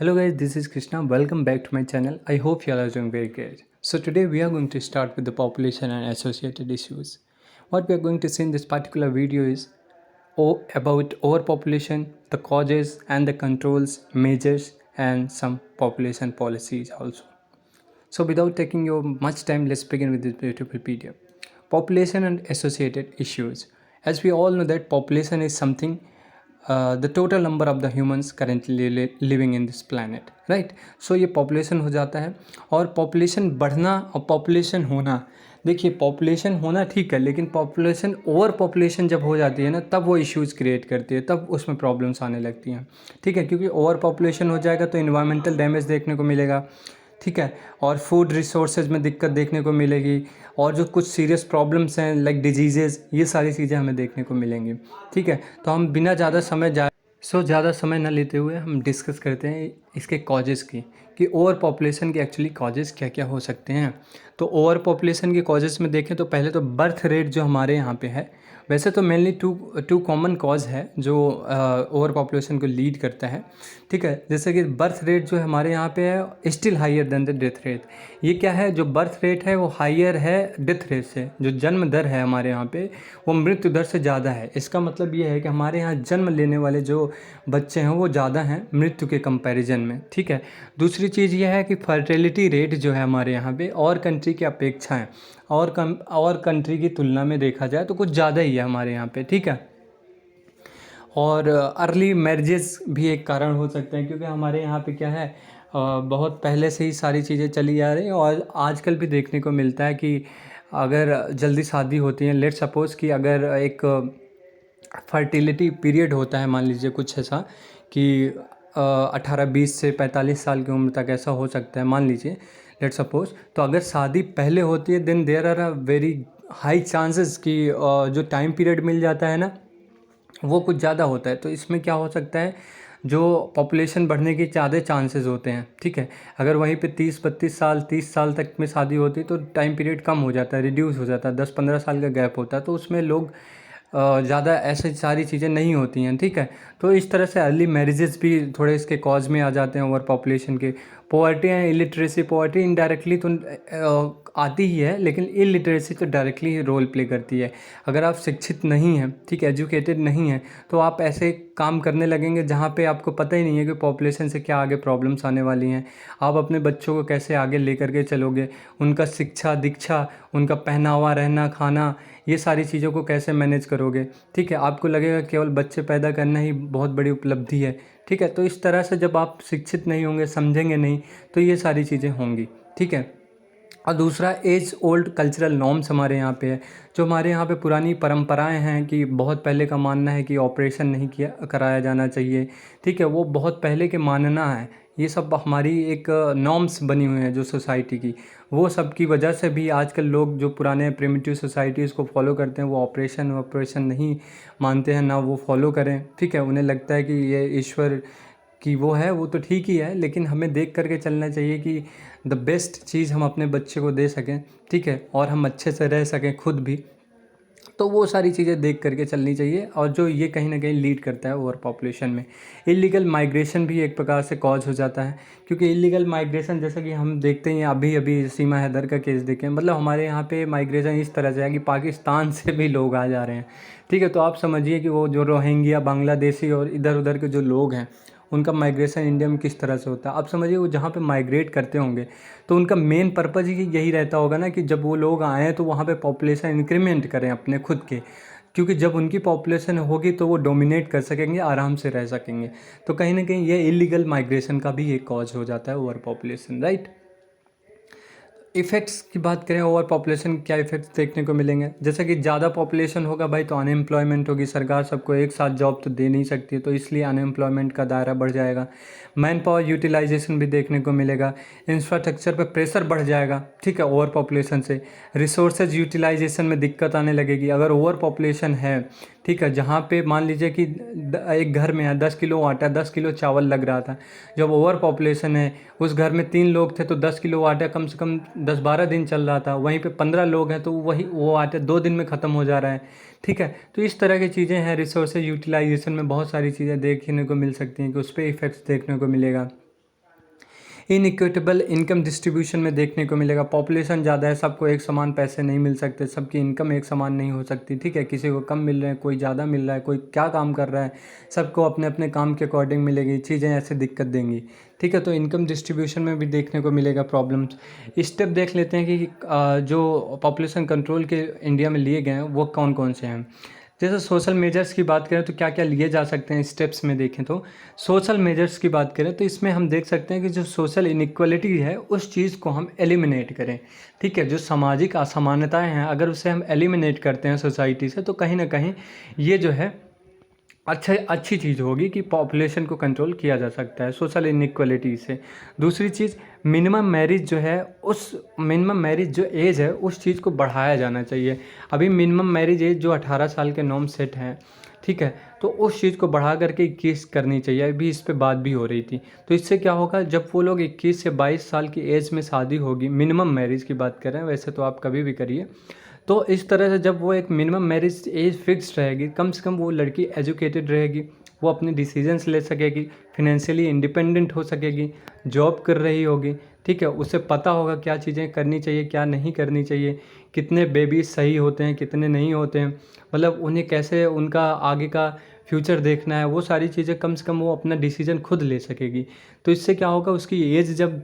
Hello guys, this is Krishna. Welcome back to my channel. I hope you all are doing very great. So today we are going to start with the population and associated issues. What we are going to see in this particular video is about overpopulation, the causes and the controls, measures and some population policies also. So without taking your much time, let's begin with this beautiful PDF. Population and associated issues. As we all know that population is something the total number of the humans currently living in this planet, right? So ये population हो जाता है और population बढ़ना और population होना, देखिए population होना ठीक है, लेकिन पॉपुलेशन ओवर पॉपुलेशन जब हो जाती है ना, तब वो इश्यूज़ क्रिएट करती है, तब उसमें प्रॉब्लम्स आने लगती हैं, ठीक है। क्योंकि ओवर पॉपुलेशन हो जाएगा तो इन्वायरमेंटल डैमेज देखने को मिलेगा, ठीक है, और फूड रिसोर्सेज में दिक्कत देखने को मिलेगी, और जो कुछ सीरियस प्रॉब्लम्स हैं लाइक डिजीज़ेज़, ये सारी चीज़ें हमें देखने को मिलेंगी, ठीक है। तो हम बिना ज़्यादा समय ना लेते हुए हम डिस्कस करते हैं इसके कॉजेज़ की, कि ओवर पॉपुलेशन के एक्चुअली कॉजेज़ क्या क्या हो सकते हैं। तो ओवर पॉपुलेशन के कॉजेज़ में देखें तो पहले तो बर्थ रेट जो हमारे यहाँ पे है, वैसे तो मेनली टू कॉमन कॉज है जो ओवर पॉपुलेशन को लीड करता है, ठीक है। जैसे कि बर्थ रेट जो हमारे यहाँ पे है still higher than the death rate. ये क्या है, जो बर्थ रेट है वो हाइयर है डेथ रेट से। जो जन्म दर है हमारे यहाँ पे वो मृत्यु दर से ज़्यादा है। इसका मतलब ये है कि हमारे यहाँ जन्म लेने वाले जो बच्चे हैं वो ज़्यादा हैं मृत्यु के कंपैरिजन में, ठीक है। दूसरी चीज़ ये है कि फर्टिलिटी रेट जो है हमारे यहाँ पे और कंट्री की अपेक्षा है, और कंट्री की तुलना में देखा जाए तो कुछ ज़्यादा ही है हमारे यहाँ पे, ठीक है। और अर्ली मैरिजेस भी एक कारण हो सकते हैं, क्योंकि हमारे यहाँ पे क्या है, बहुत पहले से ही सारी चीज़ें चली आ रही हैं और आजकल भी देखने को मिलता है कि अगर जल्दी शादी होती है, लेट सपोज़ कि अगर एक फर्टिलिटी पीरियड होता है, मान लीजिए कुछ ऐसा कि 18-20 से 45 साल की उम्र तक ऐसा हो सकता है, मान लीजिए लेट सपोज। तो अगर शादी पहले होती है then there are a very high chances कि जो टाइम पीरियड मिल जाता है ना वो कुछ ज़्यादा होता है। तो इसमें क्या हो सकता है, जो पॉपुलेशन बढ़ने के ज़्यादा चांसेस होते हैं, ठीक है। अगर वहीं पे 30-32 साल 30 साल तक में शादी होती है तो टाइम पीरियड कम हो जाता है, रिड्यूस हो जाता है, 10-15 साल का गैप होता है, तो उसमें लोग ज़्यादा ऐसी सारी चीज़ें नहीं होती हैं, ठीक है। तो इस तरह से अर्ली मैरिजेस भी थोड़े इसके कॉज में आ जाते हैं ओवर पॉपुलेशन के। Poverty and illiteracy, poverty indirectly तो आती ही है, लेकिन इलिटरेसी तो डायरेक्टली रोल प्ले करती है। अगर आप शिक्षित नहीं हैं, ठीक है, एजुकेटेड नहीं हैं, तो आप ऐसे काम करने लगेंगे जहाँ पे आपको पता ही नहीं है कि पॉपुलेशन से क्या आगे प्रॉब्लम्स आने वाली हैं। आप अपने बच्चों को कैसे आगे लेकर के चलोगे, उनका शिक्षा दीक्षा, उनका पहनावा रहना खाना, ये सारी चीज़ों को कैसे मैनेज करोगे, ठीक है। आपको लगेगा केवल बच्चे पैदा करना ही बहुत बड़ी उपलब्धि है, ठीक है। तो इस तरह से जब आप शिक्षित नहीं होंगे, समझेंगे नहीं, तो ये सारी चीज़ें होंगी, ठीक है। और दूसरा एज ओल्ड कल्चरल नॉर्म्स हमारे यहाँ पे है। जो हमारे यहाँ पे पुरानी परंपराएं हैं कि बहुत पहले का मानना है कि ऑपरेशन नहीं किया कराया जाना चाहिए, ठीक है, वो बहुत पहले के मानना है। ये सब हमारी एक नॉर्म्स बनी हुई हैं जो सोसाइटी की, वो सब की वजह से भी आजकल लोग जो पुराने प्रिमिटिव सोसाइटीज़ को फॉलो करते हैं वो ऑपरेशन नहीं मानते हैं, ना वो फॉलो करें, ठीक है। उन्हें लगता है कि ये ईश्वर कि वो है, वो तो ठीक ही है, लेकिन हमें देख करके चलना चाहिए कि द बेस्ट चीज़ हम अपने बच्चे को दे सकें, ठीक है, और हम अच्छे से रह सकें खुद भी। तो वो सारी चीज़ें देख करके चलनी चाहिए, और जो ये कहीं ना कहीं लीड करता है ओवर पॉपुलेशन में। इलीगल माइग्रेशन भी एक प्रकार से कॉज हो जाता है, क्योंकि इलीगल माइग्रेशन जैसा कि हम देखते हैं, अभी अभी सीमा हैदर का केस देखें, मतलब हमारे यहाँ पे माइग्रेशन इस तरह से है कि पाकिस्तान से भी लोग आ जा रहे हैं, ठीक है। तो आप समझिए कि वो जो रोहिंग्या बांग्लादेशी और इधर उधर के जो लोग हैं उनका माइग्रेशन इंडिया में किस तरह से होता है। आप समझिए वो जहाँ पे माइग्रेट करते होंगे तो उनका मेन पर्पज़ ही यही रहता होगा ना कि जब वो लोग आएँ तो वहाँ पे पॉपुलेशन इंक्रीमेंट करें अपने खुद के, क्योंकि जब उनकी पॉपुलेशन होगी तो वो डोमिनेट कर सकेंगे, आराम से रह सकेंगे। तो कहीं ना कहीं ये इलीगल माइग्रेशन का भी एक कॉज हो जाता है ओवर पॉपुलेशन, राइट। इफ़ेक्ट्स की बात करें, ओवर पॉपुलेशन क्या इफ़ेक्ट्स देखने को मिलेंगे, जैसे कि ज़्यादा पॉपुलेशन होगा भाई तो अनएम्प्लॉयमेंट होगी, सरकार सबको एक साथ जॉब तो दे नहीं सकती, तो इसलिए अनएम्प्लॉयमेंट का दायरा बढ़ जाएगा। मैन पावर यूटिलाइजेशन भी देखने को मिलेगा, इंफ्रास्ट्रक्चर पे प्रेशर बढ़ जाएगा, ठीक है, ओवर पॉपुलेशन से। रिसोर्सेज यूटिलाइजेशन में दिक्कत आने लगेगी अगर ओवर पॉपुलेशन है, ठीक है। जहाँ पे मान लीजिए कि एक घर में है 10 किलो आटा 10 किलो चावल लग रहा था, जब ओवर पॉपुलेशन है उस घर में 3 लोग थे तो 10 किलो आटा कम से कम 10-12 दिन चल रहा था, वहीं पे 15 लोग हैं तो वो आटा 2 दिन में ख़त्म हो जा रहा है, ठीक है। तो इस तरह की चीज़ें हैं, रिसोर्सेज यूटिलाइजेशन में बहुत सारी चीज़ें देखने को मिल सकती हैं कि उस पर इफ़ेक्ट्स देखने को मिलेगा। इनइक्विटेबल इनकम डिस्ट्रीब्यूशन में देखने को मिलेगा। पॉपुलेशन ज़्यादा है, सबको एक समान पैसे नहीं मिल सकते, सबकी इनकम एक समान नहीं हो सकती, ठीक है। किसी को कम मिल रहे हैं, कोई ज़्यादा मिल रहा है, कोई क्या काम कर रहा है, सबको अपने अपने काम के अकॉर्डिंग मिलेगी, चीज़ें ऐसे दिक्कत देंगी, ठीक है। तो इनकम डिस्ट्रीब्यूशन में भी देखने को मिलेगा प्रॉब्लम्स। स्टेप देख लेते हैं कि जो पॉपुलेशन कंट्रोल के इंडिया में लिए गए हैं वो कौन कौन से हैं। जैसे सोशल मेजर्स की बात करें तो क्या क्या लिए जा सकते हैं स्टेप्स में देखें तो सोशल मेजर्स की बात करें तो इसमें हम देख सकते हैं कि जो सोशल इनइक्वालिटी है उस चीज़ को हम एलिमिनेट करें, ठीक है। जो सामाजिक असमानताएं हैं अगर उसे हम एलिमिनेट करते हैं सोसाइटी से तो कहीं ना कहीं ये जो है अच्छी चीज़ होगी कि पॉपुलेशन को कंट्रोल किया जा सकता है सोशल इनइक्वालिटी से। दूसरी चीज़ मिनिमम मैरिज जो है, उस मिनिमम मैरिज जो एज है उस चीज़ को बढ़ाया जाना चाहिए। अभी मिनिमम मैरिज एज जो 18 साल के नॉर्म सेट हैं, ठीक है, तो उस चीज़ को बढ़ा करके 21 करनी चाहिए। अभी इस पे बात भी हो रही थी। तो इससे क्या होगा, जब वो लोग 21 से 22 साल की एज में शादी होगी, मिनिमम मैरिज की बात कर रहे हैं, वैसे तो आप कभी भी करिए, तो इस तरह से जब वो एक मिनिमम मैरिज एज फिक्स रहेगी, कम से कम वो लड़की एजुकेटेड रहेगी, वो अपने डिसीजंस ले सकेगी, फिनेंशियली इंडिपेंडेंट हो सकेगी, जॉब कर रही होगी, ठीक है। उसे पता होगा क्या चीज़ें करनी चाहिए क्या नहीं करनी चाहिए, कितने बेबीज सही होते हैं कितने नहीं होते हैं, मतलब उन्हें कैसे उनका आगे का फ्यूचर देखना है, वो सारी चीज़ें कम से कम वो अपना डिसीजन खुद ले सकेगी। तो इससे क्या होगा, उसकी एज जब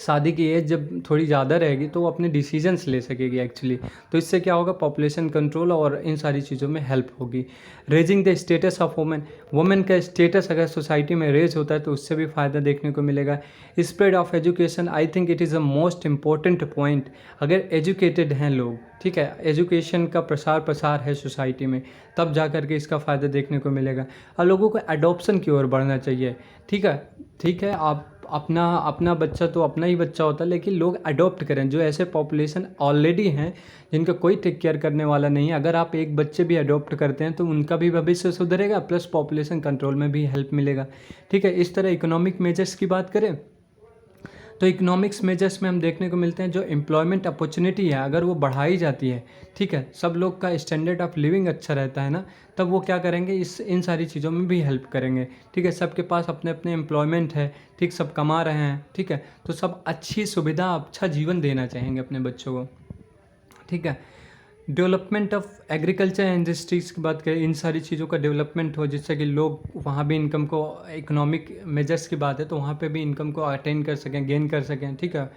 शादी की एज जब थोड़ी ज़्यादा रहेगी तो वो अपने डिसीजंस ले सकेगी एक्चुअली। तो इससे क्या होगा, पॉपुलेशन कंट्रोल और इन सारी चीज़ों में हेल्प होगी। Raising the status of women, women का स्टेटस अगर सोसाइटी में रेज होता है तो उससे भी फ़ायदा देखने को मिलेगा। Spread of education, I think it is a most important point. अगर एजुकेटेड हैं लोग, ठीक है, एजुकेशन का प्रसार है सोसाइटी में, तब जा कर के इसका फ़ायदा देखने को मिलेगा। और लोगों को एडॉप्शन की ओर बढ़ना चाहिए, ठीक है। ठीक है, आप अपना अपना बच्चा तो अपना ही बच्चा होता है, लेकिन लोग अडॉप्ट करें। जो ऐसे पॉपुलेशन ऑलरेडी हैं जिनका कोई टेक केयर करने वाला नहीं है, अगर आप एक बच्चे भी अडॉप्ट करते हैं तो उनका भी भविष्य सुधरेगा, प्लस पॉपुलेशन कंट्रोल में भी हेल्प मिलेगा, ठीक है। इस तरह इकोनॉमिक मेजर्स की बात करें तो इकोनॉमिक्स मेजर्स में हम देखने को मिलते हैं जो एम्प्लॉयमेंट अपॉर्चुनिटी है अगर वो बढ़ाई जाती है, ठीक है, सब लोग का स्टैंडर्ड ऑफ लिविंग अच्छा रहता है ना, तब वो क्या करेंगे, इन सारी चीज़ों में भी हेल्प करेंगे, ठीक है। सबके पास अपने अपने एम्प्लॉयमेंट है, ठीक, सब कमा रहे हैं, ठीक है, तो सब अच्छी सुविधा अच्छा जीवन देना चाहेंगे अपने बच्चों को, ठीक है। डेवलपमेंट ऑफ एग्रीकल्चर इंडस्ट्रीज़ की बात करें, इन सारी चीज़ों का डेवलपमेंट हो जिससे कि लोग वहाँ भी इनकम को, इकोनॉमिक मेजर्स की बात है तो वहाँ पे भी इनकम को अटेन कर सकें, गेन कर सकें, ठीक है।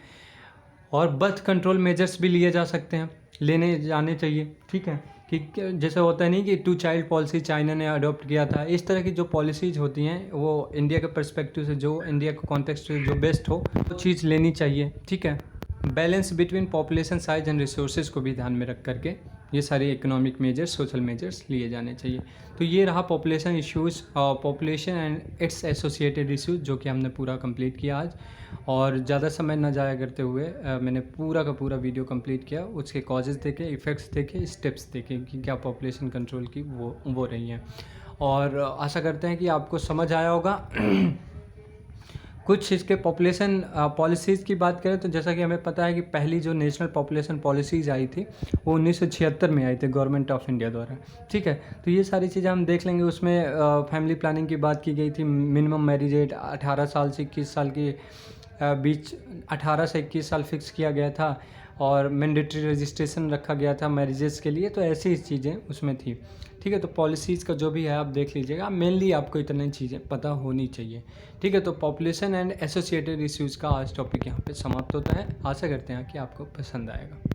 और बर्थ कंट्रोल मेजर्स भी लिए जा सकते हैं, लेने जाने चाहिए, ठीक है। कि जैसे होता है नहीं कि 2 चाइल्ड पॉलिसी चाइना ने अडॉप्ट किया था, इस तरह की जो पॉलिसीज़ होती हैं वो इंडिया के पर्सपेक्टिव से, जो इंडिया के कॉन्टेक्स्ट से जो बेस्ट हो वो चीज़ लेनी चाहिए, ठीक है। Balance between population size and resources को भी ध्यान में रख करके ये सारे इकोनॉमिक मेजर्स, सोशल मेजर्स लिए जाने चाहिए। तो ये रहा population issues, population and it's associated issues, जो कि हमने पूरा कंप्लीट किया आज। और ज़्यादा समय ना जाया करते हुए मैंने पूरा का पूरा वीडियो कंप्लीट किया, उसके कॉजेज़ देखे, इफ़ेक्ट्स देखे, स्टेप्स देखे कि क्या पॉपुलेशन कंट्रोल की वो रही हैं। और आशा करते हैं कि आपको समझ आया होगा। कुछ इसके पॉपुलेशन पॉलिसीज़ की बात करें तो जैसा कि हमें पता है कि पहली जो नेशनल पॉपुलेशन पॉलिसीज़ आई थी वो 1976 में आई थी गवर्नमेंट ऑफ इंडिया द्वारा, ठीक है। तो ये सारी चीज़ें हम देख लेंगे। उसमें फैमिली प्लानिंग की बात की गई थी, मिनिमम मैरिज एज 18 साल से 21 साल के बीच, 18 से 21 साल फिक्स किया गया था, और मैंडेटरी रजिस्ट्रेशन रखा गया था मैरिजेस के लिए। तो ऐसी ही चीज़ें उसमें थी, ठीक है। तो पॉलिसीज़ का जो भी है आप देख लीजिएगा, मेनली आपको इतनी चीज़ें पता होनी चाहिए, ठीक है। तो पॉपुलेशन एंड एसोसिएटेड इश्यूज़ का आज टॉपिक यहाँ पे समाप्त होता है। आशा करते हैं कि आपको पसंद आएगा।